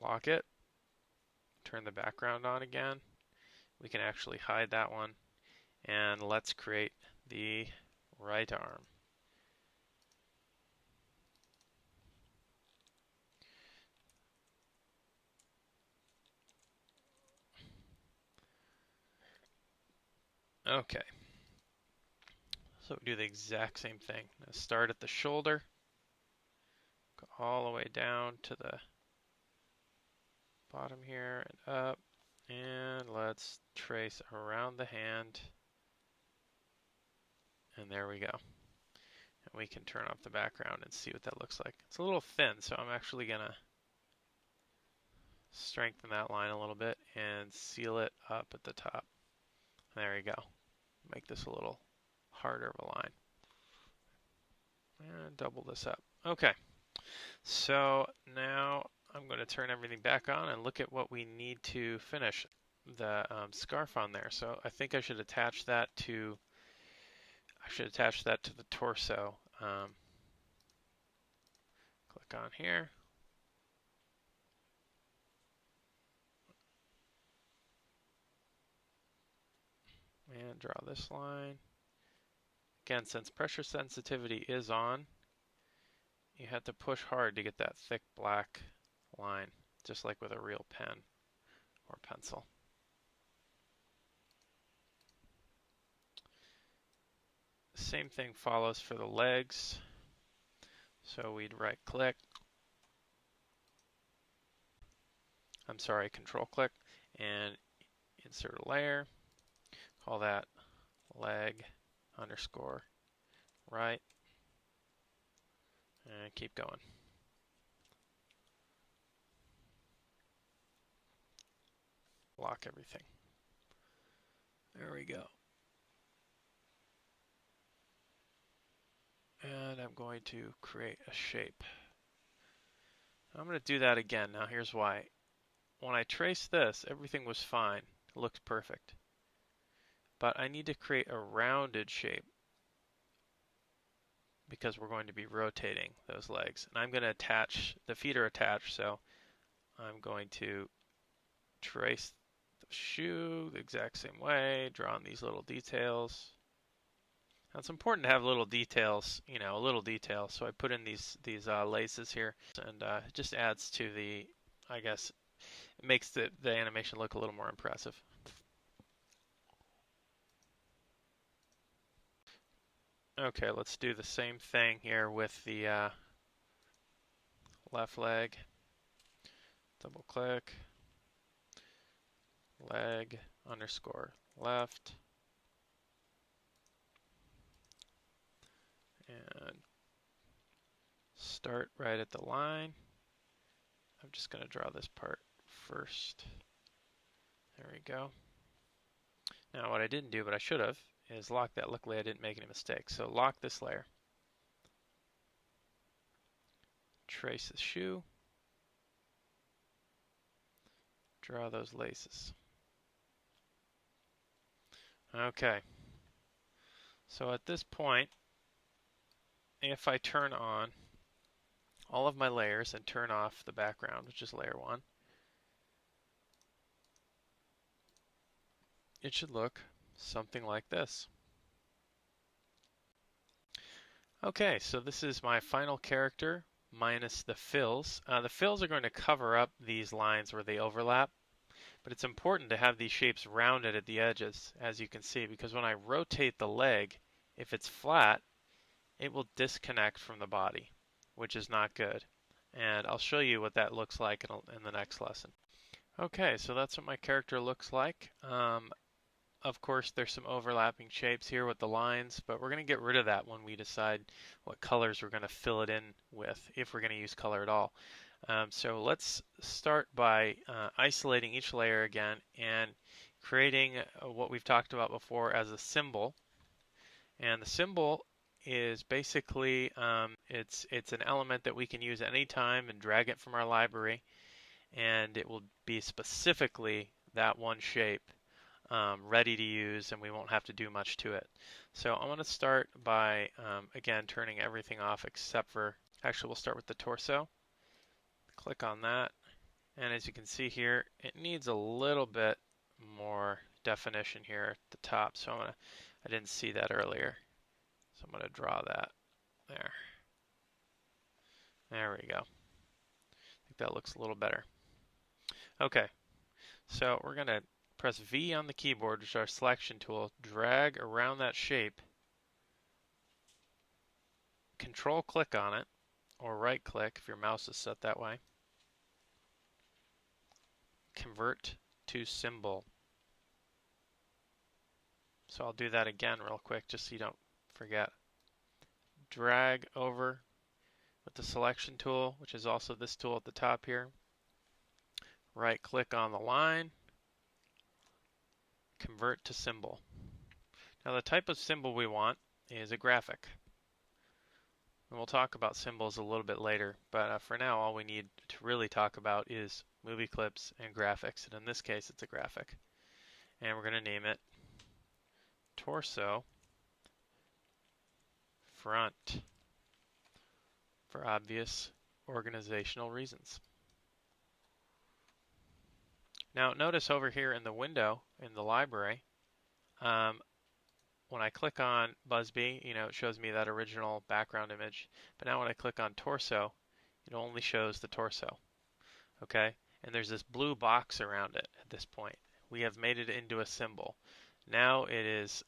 lock it, turn the background on again. We can actually hide that one. And let's create the right arm. Okay, so we do the exact same thing. Now start at the shoulder, go all the way down to the bottom here and up, and let's trace around the hand, and there we go. And we can turn off the background and see what that looks like. It's a little thin, so I'm actually going to strengthen that line a little bit and seal it up at the top. There we go. Make this a little harder of a line. And double this up. Okay, so now I'm going to turn everything back on and look at what we need to finish the scarf on there. So I think I should attach that to the torso. Click on here. And draw this line. Again, since pressure sensitivity is on, you have to push hard to get that thick black line, just like with a real pen or pencil. Same thing follows for the legs. So we'd control click, and insert a layer. Call that leg underscore right, and keep going. Lock everything. There we go. And I'm going to create a shape. I'm going to do that again. Now here's why. When I traced this, everything was fine. It looked perfect. But I need to create a rounded shape because we're going to be rotating those legs. And I'm going to attach, the feet are attached, so I'm going to trace the shoe the exact same way, draw on these little details. Now it's important to have little details, little details. So I put in these laces here, and it just adds to the, I guess, it makes the animation look a little more impressive. Okay, let's do the same thing here with the left leg. Double click, leg underscore left, and start right at the line. I'm just going to draw this part first. There we go. Now what I didn't do, but I should have, is lock that. Luckily I didn't make any mistakes. So lock this layer. Trace the shoe. Draw those laces. Okay. So at this point, if I turn on all of my layers and turn off the background, which is layer 1, it should look something like this. Okay, so this is my final character minus the fills. The fills are going to cover up these lines where they overlap, but it's important to have these shapes rounded at the edges, as you can see, because when I rotate the leg, if it's flat, it will disconnect from the body, which is not good. And I'll show you what that looks like in the next lesson. Okay, so that's what my character looks like. Of course, there's some overlapping shapes here with the lines, but we're going to get rid of that when we decide what colors we're going to fill it in with, if we're going to use color at all. So let's start by isolating each layer again and creating what we've talked about before as a symbol. And the symbol is basically it's an element that we can use at any time and drag it from our library, and it will be specifically that one shape ready to use, and we won't have to do much to it. So I'm going to start by again turning everything off except for, actually we'll start with the torso. Click on that, And as you can see here, it needs a little bit more definition here at the top. So I didn't see that earlier. So I'm going to draw that there. There we go. I think that looks a little better. Okay, so we're going to press V on the keyboard, which is our selection tool, drag around that shape, control click on it, or right click if your mouse is set that way, convert to symbol. So I'll do that again real quick just so you don't forget. Drag over with the selection tool, which is also this tool at the top here. Right click on the line, convert to symbol. Now the type of symbol we want is a graphic. And we'll talk about symbols a little bit later, but for now all we need to really talk about is movie clips and graphics, and in this case it's a graphic. And we're going to name it Torso Front for obvious organizational reasons. Now notice over here in the window in the library, when I click on Busby, it shows me that original background image. But now when I click on torso, it only shows the torso. Okay? And there's this blue box around it at this point. We have made it into a symbol. Now it is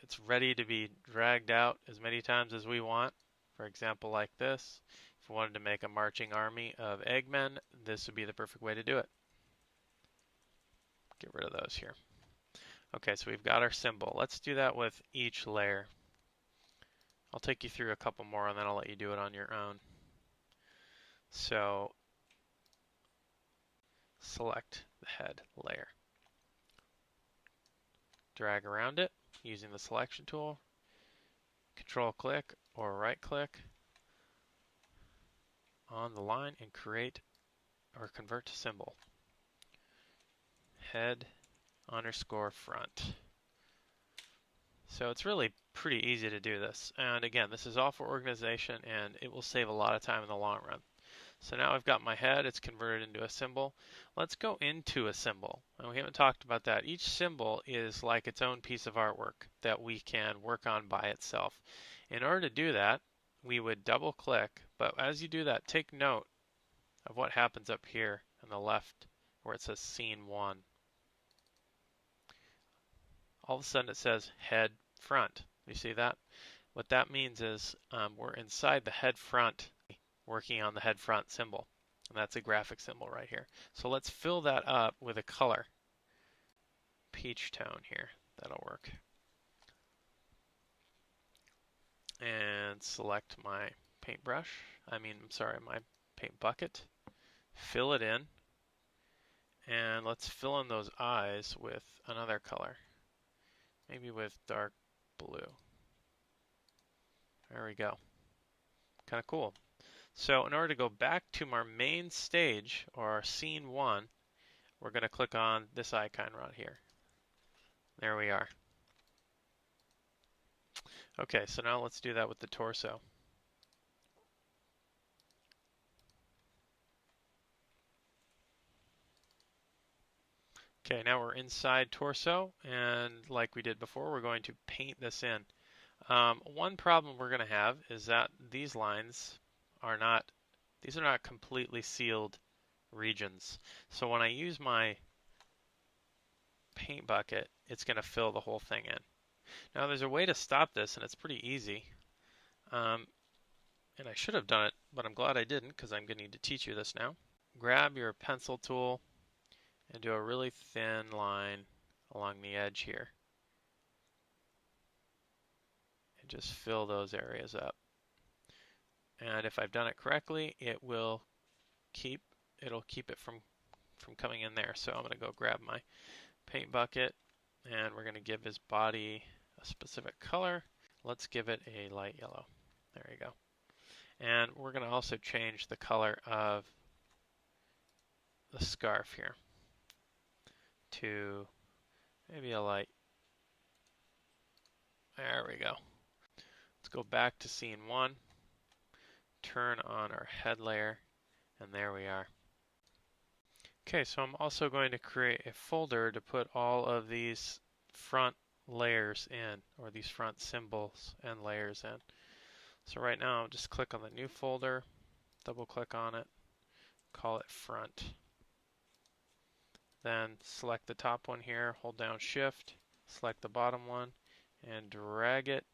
it's ready to be dragged out as many times as we want. For example, like this. If we wanted to make a marching army of Eggmen, this would be the perfect way to do it. Get rid of those here. Okay, so we've got our symbol. Let's do that with each layer. I'll take you through a couple more and then I'll let you do it on your own. So select the head layer. Drag around it using the selection tool. Control click or right click on the line and create or convert to symbol. Head _ front. So it's really pretty easy to do this. And again, this is all for organization and it will save a lot of time in the long run. So now I've got my head, it's converted into a symbol. Let's go into a symbol. And we haven't talked about that. Each symbol is like its own piece of artwork that we can work on by itself. In order to do that, we would double click, but as you do that, take note of what happens up here on the left where it says Scene 1. All of a sudden it says head front. You see that? What that means is we're inside the head front working on the head front symbol. And that's a graphic symbol right here. So let's fill that up with a color. Peach tone here. That'll work. And select my paintbrush. my paint bucket. Fill it in. And let's fill in those eyes with another color. Maybe with dark blue. There we go. Kind of cool. So in order to go back to our main stage, or our scene 1, we're going to click on this icon right here. There we are. Okay, so now let's do that with the torso. Okay, now we're inside torso, and like we did before, we're going to paint this in. One problem we're going to have is that these lines are not completely sealed regions. So when I use my paint bucket, it's going to fill the whole thing in. Now there's a way to stop this, and it's pretty easy. And I should have done it, but I'm glad I didn't because I'm going to need to teach you this now. Grab your pencil tool and do a really thin line along the edge here. And just fill those areas up. And if I've done it correctly, it'll keep it from coming in there. So I'm going to go grab my paint bucket, and we're going to give his body a specific color. Let's give it a light yellow. There you go. And we're going to also change the color of the scarf here to maybe a light. There we go. Let's go back to scene 1. Turn on our head layer, and there we are. Okay, so I'm also going to create a folder to put all of these front layers in, or these front symbols and layers in. So right now, I'll just click on the new folder, double click on it, call it front. Then select the top one here, hold down shift, select the bottom one, and drag it